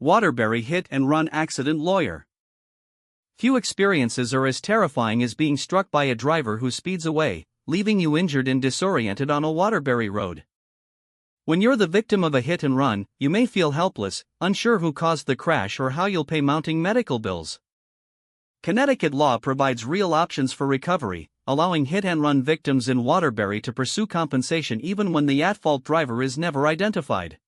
Waterbury hit-and-run accident lawyer. Few experiences are as terrifying as being struck by a driver who speeds away, leaving you injured and disoriented on a Waterbury road. When you're the victim of a hit-and-run, you may feel helpless, unsure who caused the crash or how you'll pay mounting medical bills. Connecticut law provides real options for recovery, allowing hit-and-run victims in Waterbury to pursue compensation even when the at-fault driver is never identified.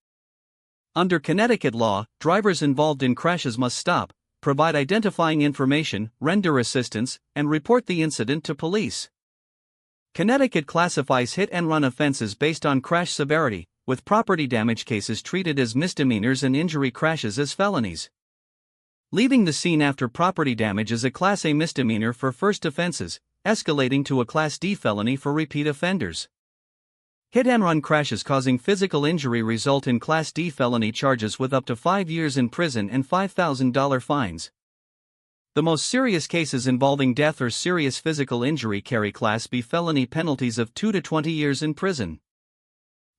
Under Connecticut law, drivers involved in crashes must stop, provide identifying information, render assistance, and report the incident to police. Connecticut classifies hit-and-run offenses based on crash severity, with property damage cases treated as misdemeanors and injury crashes as felonies. Leaving the scene after property damage is a Class A misdemeanor for first offenses, escalating to a Class D felony for repeat offenders. Hit-and-run crashes causing physical injury result in Class D felony charges with up to 5 years in prison and $5,000 fines. The most serious cases involving death or serious physical injury carry Class B felony penalties of 2 to 20 years in prison.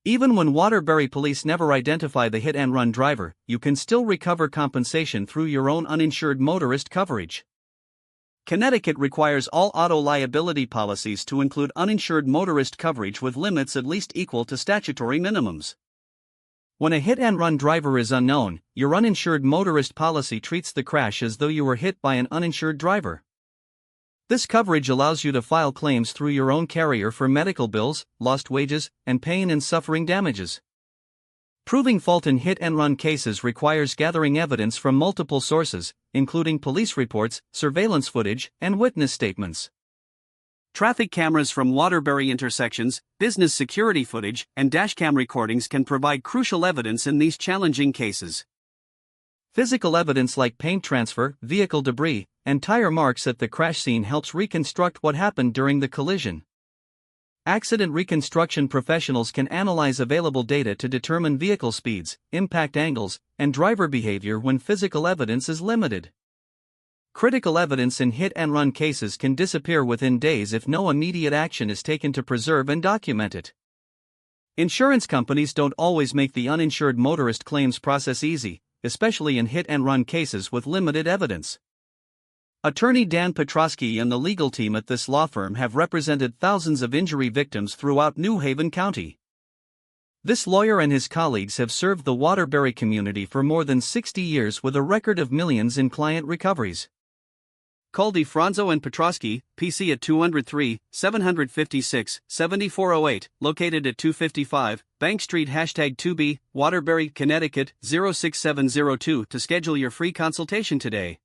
Even when Waterbury police never identify the hit-and-run driver, you can still recover compensation through your own uninsured motorist coverage. Connecticut requires all auto liability policies to include uninsured motorist coverage with limits at least equal to statutory minimums. When a hit-and-run driver is unknown, your uninsured motorist policy treats the crash as though you were hit by an uninsured driver. This coverage allows you to file claims through your own carrier for medical bills, lost wages, and pain and suffering damages. Proving fault in hit-and-run cases requires gathering evidence from multiple sources, including police reports, surveillance footage, and witness statements. Traffic cameras from Waterbury intersections, business security footage, and dashcam recordings can provide crucial evidence in these challenging cases. Physical evidence like paint transfer, vehicle debris, and tire marks at the crash scene helps reconstruct what happened during the collision. Accident reconstruction professionals can analyze available data to determine vehicle speeds, impact angles, and driver behavior when physical evidence is limited. Critical evidence in hit-and-run cases can disappear within days if no immediate action is taken to preserve and document it. Insurance companies don't always make the uninsured motorist claims process easy, especially in hit-and-run cases with limited evidence. Attorney Dan Petroskey and the legal team at this law firm have represented thousands of injury victims throughout New Haven County. This lawyer and his colleagues have served the Waterbury community for more than 60 years with a record of millions in client recoveries. Call DeFronzo and Petroskey, PC at 203-756-7408, located at 255 Bank Street #2B, Waterbury, Connecticut 06702 to schedule your free consultation today.